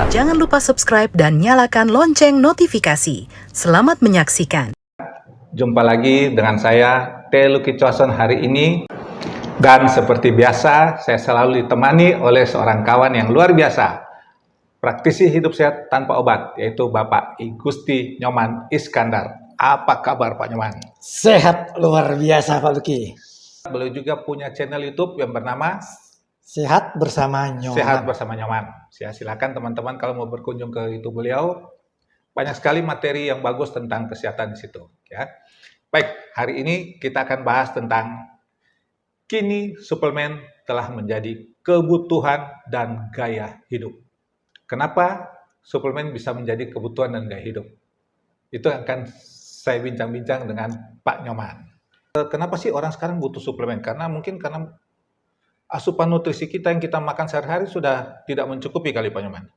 Jangan lupa subscribe dan nyalakan lonceng notifikasi. Selamat menyaksikan. Jumpa lagi dengan saya, T. Lucky Choson hari ini. Dan seperti biasa, saya selalu ditemani oleh seorang kawan yang luar biasa. Praktisi hidup sehat tanpa obat, yaitu Bapak I Gusti Nyoman Iskandar. Apa kabar Pak Nyoman? Sehat luar biasa Pak Lucky. Beliau juga punya channel YouTube yang bernama Sehat bersama Nyoman. Sehat bersama Nyoman. Ya, silakan teman-teman kalau mau berkunjung ke YouTube beliau, banyak sekali materi yang bagus tentang kesehatan di situ. Ya. Baik, hari ini kita akan bahas tentang kini suplemen telah menjadi kebutuhan dan gaya hidup. Kenapa suplemen bisa menjadi kebutuhan dan gaya hidup? Itu akan saya bincang-bincang dengan Pak Nyoman. Kenapa sih orang sekarang butuh suplemen? Karena asupan nutrisi kita yang kita makan sehari-hari sudah tidak mencukupi kali Pak Nyoman.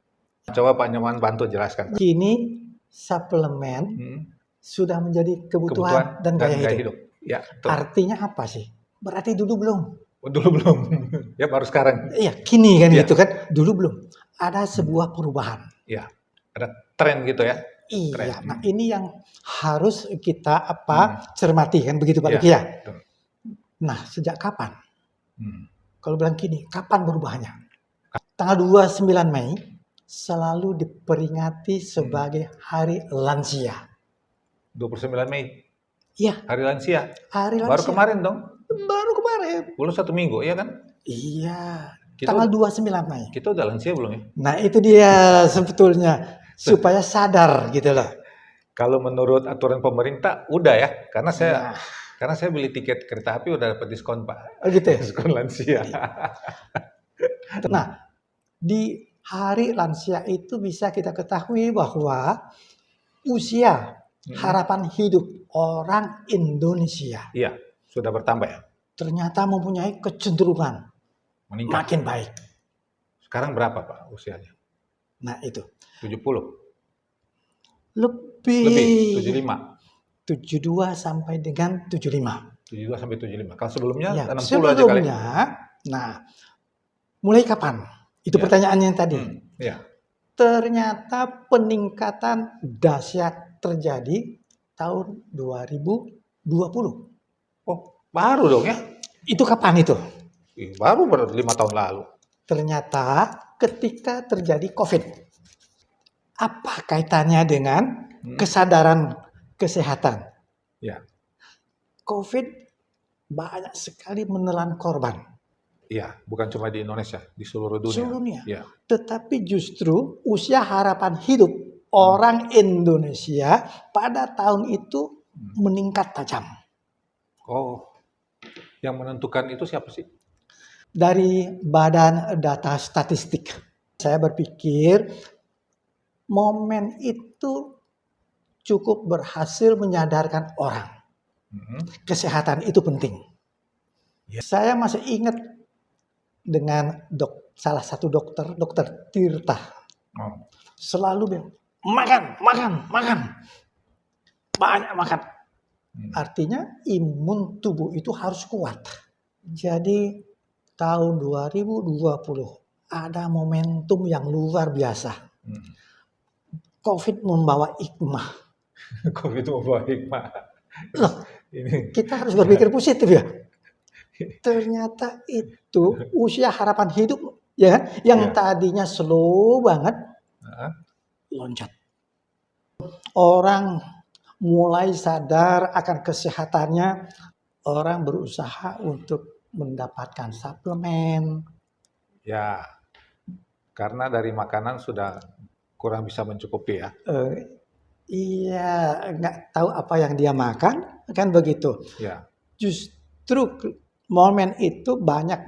Coba Pak Nyoman bantu jelaskan. Kini suplemen sudah menjadi kebutuhan dan gaya hidup. Ya, betul. Artinya apa sih? Berarti dulu belum. Dulu belum. Ya baru sekarang. Iya, kini kan Ya. gitu kan. Dulu belum. Ada sebuah perubahan. Ya, ada tren gitu ya. Iya, Tren. nah ini yang harus kita cermati kan begitu Pak Lucky ya. Betul. Nah, sejak kapan? Hmm. Kalau bilang kini, kapan berubahnya? Tanggal 29 Mei selalu diperingati sebagai Hari Lansia. 29 Mei, Iya, Hari Lansia. Hari Lansia. Baru kemarin dong. Baru kemarin. Belum 1 minggu, iya kan? Iya. Kita Tanggal 29 Mei. Kita udah lansia belum ya? Nah, itu dia sebetulnya supaya sadar gitu loh. Kalau menurut aturan pemerintah udah ya, karena Nah. saya beli tiket kereta api udah dapat diskon Pak. Oh gitu ya? Diskon lansia. Nah, di Hari Lansia itu bisa kita ketahui bahwa usia harapan hidup orang Indonesia Iya, sudah bertambah ya. ternyata mempunyai kecenderungan Meningkat. makin baik. Sekarang berapa Pak usianya? Nah, itu 70. lebih Lebih, 75. 72 sampai dengan 75. 72 sampai 75. Kalau sebelumnya Ya, 60 aja kali. sebelumnya, nah, mulai kapan? Itu pertanyaannya yang tadi. Iya. Ternyata peningkatan dahsyat terjadi tahun 2020. Oh, baru dong ya? Itu kapan itu? Baru 5 tahun lalu. Ternyata ketika terjadi COVID. Apa kaitannya dengan kesadaran kesehatan? Ya. COVID banyak sekali menelan korban. Iya, bukan cuma di Indonesia, di seluruh dunia. Seluruh dunia. Ya. Tetapi justru usia harapan hidup orang Indonesia pada tahun itu meningkat tajam. Oh, yang menentukan itu siapa sih? Dari Badan Data Statistik. Saya berpikir momen itu cukup berhasil menyadarkan orang. Kesehatan itu penting. Ya. Saya masih ingat dengan salah satu dokter Tirta. Oh. Selalu bilang, makan. Banyak makan. Artinya imun tubuh itu harus kuat. Jadi tahun 2020 ada momentum yang luar biasa. COVID membawa hikmah. COVID membawa hikmah. Loh, Ini. kita harus berpikir positif ya. Ternyata itu usia harapan hidup ya kan, yang tadinya slow banget loncat. Orang mulai sadar akan kesehatannya, orang berusaha untuk mendapatkan suplemen. Ya, karena dari makanan sudah kurang bisa mencukupi ya. Iya, nggak tahu apa yang dia makan, kan begitu. Ya. Justru momen itu banyak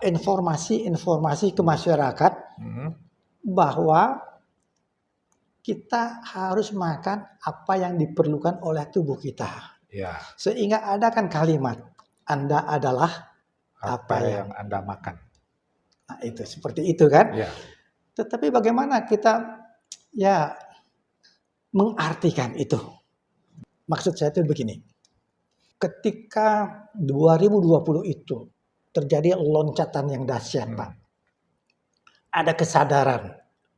informasi ke masyarakat bahwa kita harus makan apa yang diperlukan oleh tubuh kita. Ya. Sehingga ada kan kalimat, Anda adalah Apa yang Anda makan. Nah, itu seperti itu kan. Ya. Tetapi bagaimana kita ya mengartikan itu? Maksud saya itu begini. Ketika 2020 itu terjadi loncatan yang dahsyat, Pak. Ada kesadaran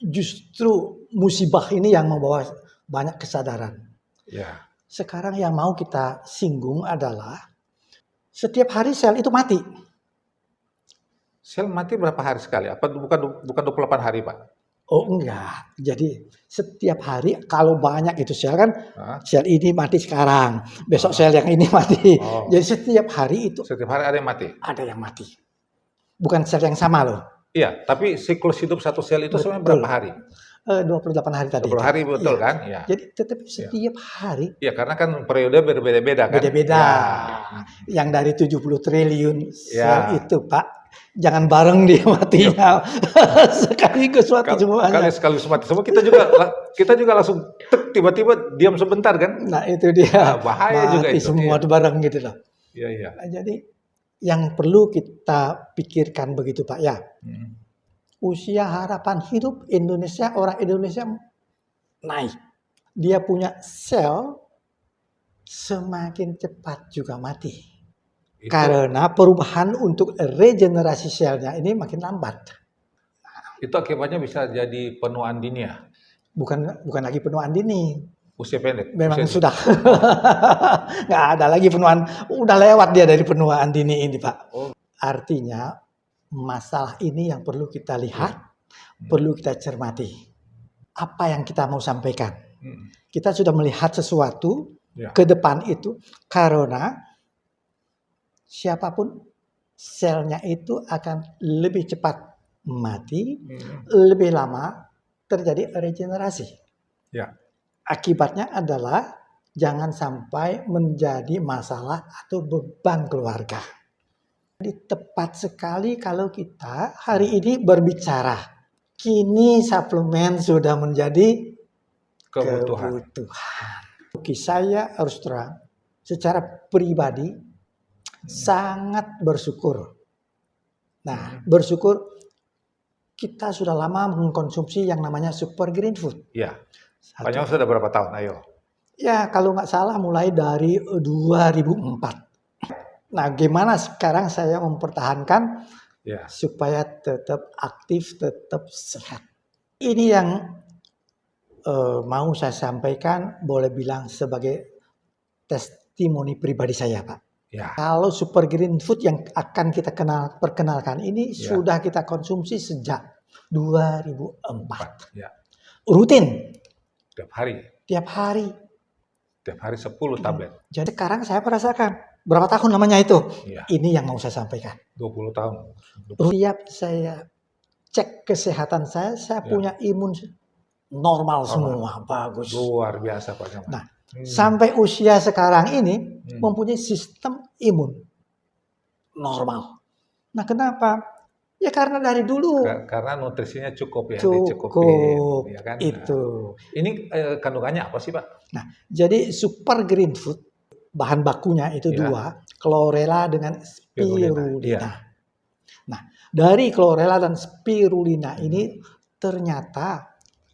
justru musibah ini yang membawa banyak kesadaran. Ya. Sekarang yang mau kita singgung adalah setiap hari sel itu mati. Sel mati berapa hari sekali? Apa bukan 28 hari, Pak? Oh enggak, jadi setiap hari kalau banyak itu sel kan, Hah? sel ini mati sekarang, besok sel yang ini mati. Oh. Jadi setiap hari itu Setiap hari ada yang mati. ada yang mati. Bukan sel yang sama loh. Iya, tapi siklus hidup satu sel itu sebenarnya Betul. berapa hari? 28 hari tadi. 20 hari betul Iya. kan? Iya. Jadi tetapi setiap hari Iya, karena kan periode berbeda-beda kan? beda-beda. Ya. Yang dari 70 triliun sel Ya. itu Pak, jangan bareng dia matinya. Sekaligus mati semuanya. Sekaligus mati semua, kita juga langsung tek, tiba-tiba diam sebentar kan? Nah itu dia. Nah, bahaya juga mati itu. semua Iya. bareng gitu loh. Iya, iya. Nah, jadi yang perlu kita pikirkan begitu Pak ya. Hmm. Usia harapan hidup Indonesia, orang Indonesia naik. Dia punya sel semakin cepat juga mati. Itu, Karena perubahan untuk regenerasi selnya ini makin lambat. itu akibatnya bisa jadi penuaan dini ya? Bukan lagi penuaan dini. Usia pendek? Memang Usia sudah. Nggak ada lagi penuaan. Udah lewat dia dari penuaan dini ini Pak. Oh. Artinya masalah ini yang perlu kita lihat, perlu kita cermati. Apa yang kita mau sampaikan? Hmm. Kita sudah melihat sesuatu Ya. ke depan itu karena siapapun selnya itu akan lebih cepat mati, lebih lama terjadi regenerasi. Ya. Akibatnya adalah jangan sampai menjadi masalah atau beban keluarga. Jadi tepat sekali kalau kita hari ini berbicara, kini suplemen sudah menjadi Kebutuhan. Bagi saya harus terang, secara pribadi sangat bersyukur. Nah, bersyukur kita sudah lama mengkonsumsi yang namanya super green food. Ya. Satu. Panjang sudah berapa tahun? Ayo. Ya, kalau nggak salah mulai dari 2004. Nah, gimana sekarang saya mempertahankan Ya. supaya tetap aktif, tetap sehat. Ini yang mau saya sampaikan, boleh bilang sebagai testimoni pribadi saya, Pak. Ya. Kalau super green food yang akan kita perkenalkan ini Ya. sudah kita konsumsi sejak 2004. Ya. Rutin, Tiap hari. tiap hari. Tiap hari 10 tablet. Jadi sekarang saya merasakan, berapa tahun namanya itu? Ya. Ini yang mau saya sampaikan. 20 tahun. Setiap saya cek kesehatan saya Ya. punya imun normal semua, bagus. Luar biasa Pak Nyoman. Nah, sampai usia sekarang ini Hmm. mempunyai sistem imun normal. Nah, kenapa? Ya karena dari dulu Karena nutrisinya cukup ya, cukup dicukupin, ya kan? itu. Nah, ini kandungannya apa sih Pak? Nah, jadi super green food bahan bakunya itu Ya. dua, chlorella dengan Spirulina, spirulina. Nah, dari chlorella dan spirulina ini ternyata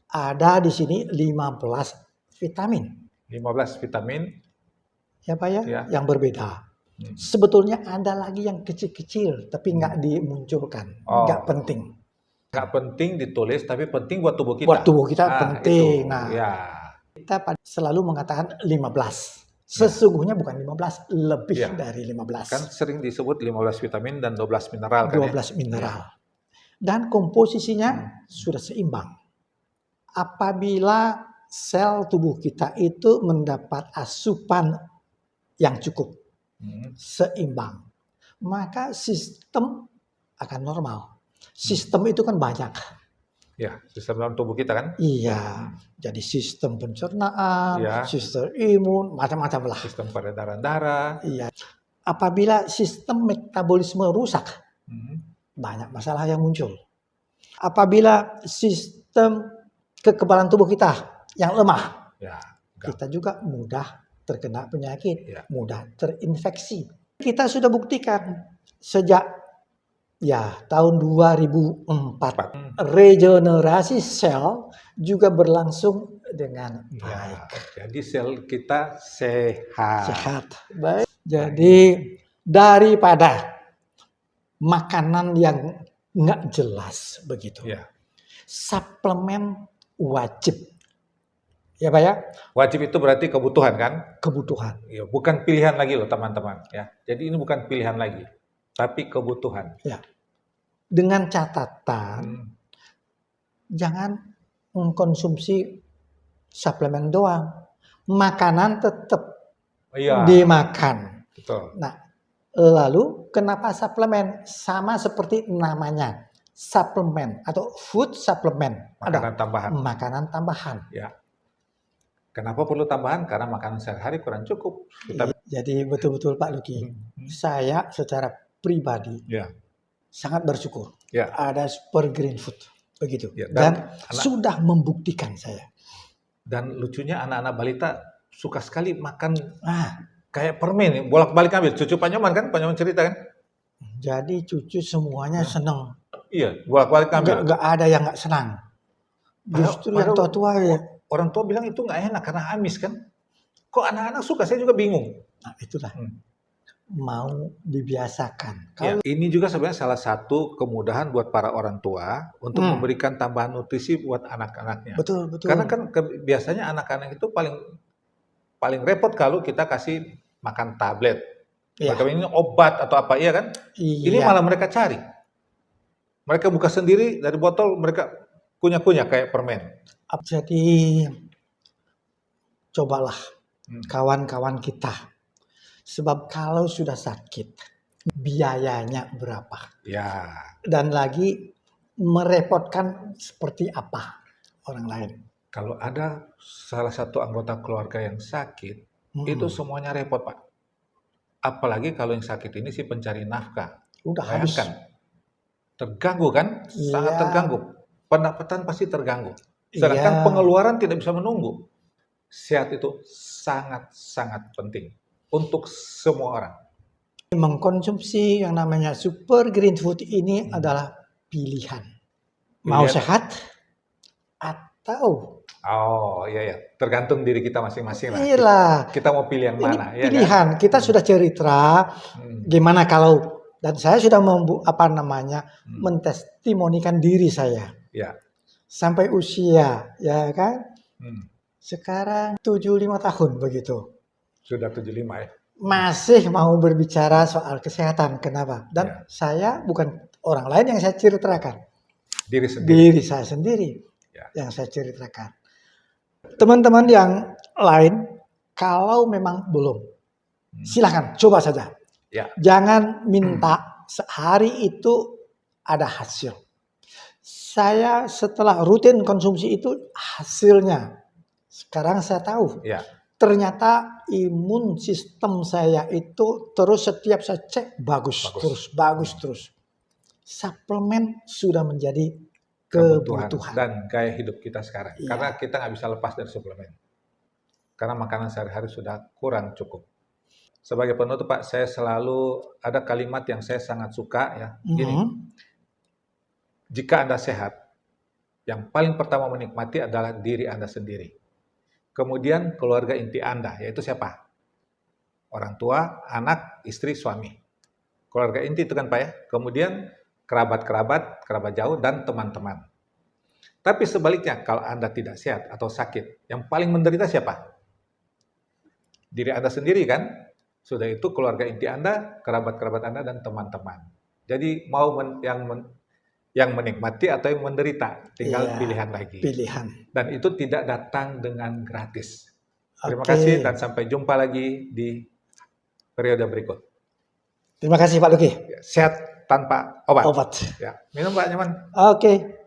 ada di sini 15 vitamin. 15 vitamin. Ya Pak ya, Ya. yang berbeda. Hmm. Sebetulnya ada lagi yang kecil-kecil, tapi nggak dimunculkan, Oh. nggak penting. Nggak penting ditulis, tapi penting buat tubuh kita. Buat tubuh kita penting. Itu. Nah, Ya. kita selalu mengatakan 15. Sesungguhnya bukan 15, lebih Ya. dari 15. Kan sering disebut 15 vitamin dan 12 mineral kan 12 ya? mineral. Dan komposisinya sudah seimbang. Apabila sel tubuh kita itu mendapat asupan yang cukup, seimbang, maka sistem akan normal. Sistem itu kan banyak. Ya, sistem dalam tubuh kita kan? Iya, jadi sistem pencernaan, Iya. sistem imun, macam-macam lah. Sistem peredaran darah. Iya. Apabila sistem metabolisme rusak, Hmm. banyak masalah yang muncul. Apabila sistem kekebalan tubuh kita yang lemah, Ya. kita juga mudah terkena penyakit, Ya. mudah terinfeksi. Kita sudah buktikan sejak tahun 2004 regenerasi sel juga berlangsung dengan Ya. baik, Jadi sel kita sehat. sehat. Baik. Jadi daripada makanan yang nggak jelas begitu. Ya. suplemen wajib. Ya Pak ya, Wajib itu berarti kebutuhan kan? kebutuhan. Ya, bukan pilihan lagi loh teman-teman ya. Jadi ini bukan pilihan lagi, tapi kebutuhan. Ya. Dengan catatan Hmm. jangan mengkonsumsi suplemen doang. Makanan tetap Iya, dimakan. betul. Nah, lalu kenapa suplemen? Sama seperti namanya, suplemen atau food supplement. Makanan Ada tambahan. makanan tambahan. Ya. Kenapa perlu tambahan? Karena makanan sehari-hari kurang cukup. Kita Jadi betul-betul Pak Luki, saya secara pribadi ya, sangat bersyukur ya, ada super green food begitu. Ya, Dan dan sudah membuktikan saya. dan lucunya anak-anak balita suka sekali makan Ah, kayak permen, nih, bolak-balik ambil. Cucu Pak Nyoman kan, Pak Nyoman cerita kan? jadi cucu semuanya senang. Iya, bolak-balik ambil. Nggak ada yang nggak senang. Justru yang Padahal tua-tua ya. orang tua bilang itu nggak enak karena amis kan. Kok anak-anak suka? Saya juga bingung. Nah, itulah Hmm. mau dibiasakan. Ya, Kalau ini juga sebenarnya salah satu kemudahan buat para orang tua untuk memberikan tambahan nutrisi buat anak-anaknya. betul. Karena kan biasanya anak-anak itu paling repot kalau kita kasih makan tablet. ya, Mereka ini obat atau apa, iya kan? Ini iya. malah mereka cari. Mereka buka sendiri dari botol, mereka kunyah-kunyah kayak permen. Jadi cobalah Hmm. kawan-kawan kita. Sebab kalau sudah sakit, biayanya berapa? Ya, Dan lagi merepotkan seperti apa orang lain. kalau ada salah satu anggota keluarga yang sakit, itu semuanya repot, Pak. Apalagi kalau yang sakit ini si pencari nafkah. Udah habis. Bayangkan, terganggu kan? Sangat Iya. terganggu. Pendapatan pasti terganggu. Sedangkan Iya. pengeluaran tidak bisa menunggu. Sehat itu sangat-sangat penting untuk semua orang. Mengkonsumsi yang namanya super green food ini adalah pilihan. Mau Pilihan. sehat atau Oh iya, tergantung diri kita masing-masing lah. iyalah. Kita mau pilih yang Ini mana? Ya kan? pilihan. Kita sudah cerita gimana kalau, dan saya sudah mentestimonikan diri saya Ya. sampai usia, ya kan? Hmm. Sekarang 75 tahun begitu. Sudah 75 ya. Masih mau berbicara soal kesehatan. Kenapa? Dan Ya. saya bukan orang lain yang saya ceritakan. Diri sendiri. Diri saya sendiri Ya. yang saya ceritakan. Teman-teman yang lain, kalau memang belum, silahkan coba saja. Ya. Jangan minta sehari itu ada hasil. Saya setelah rutin konsumsi itu hasilnya. Sekarang saya tahu. Ya. Ternyata imun sistem saya itu terus setiap saya cek bagus terus. Suplemen sudah menjadi kebutuhan. Dan gaya hidup kita sekarang. Iya. Karena kita nggak bisa lepas dari suplemen. Karena makanan sehari-hari sudah kurang cukup. Sebagai penutup Pak, saya selalu ada kalimat yang saya sangat suka ya. Gini, jika Anda sehat, yang paling pertama menikmati adalah diri Anda sendiri. Kemudian keluarga inti Anda, yaitu siapa? Orang tua, anak, istri, suami. Keluarga inti itu kan Pak ya. Kemudian kerabat jauh, dan teman-teman. Tapi sebaliknya, kalau Anda tidak sehat atau sakit, yang paling menderita siapa? Diri Anda sendiri kan? Sudah itu keluarga inti Anda, kerabat Anda, dan teman-teman. Jadi mau yang menikmati atau yang menderita, tinggal pilihan lagi. Pilihan. Dan itu tidak datang dengan gratis. Terima Oke. kasih dan sampai jumpa lagi di periode berikut. Terima kasih Pak Luki. Sehat tanpa obat. Obat. Ya, minum Pak Nyaman. Oke.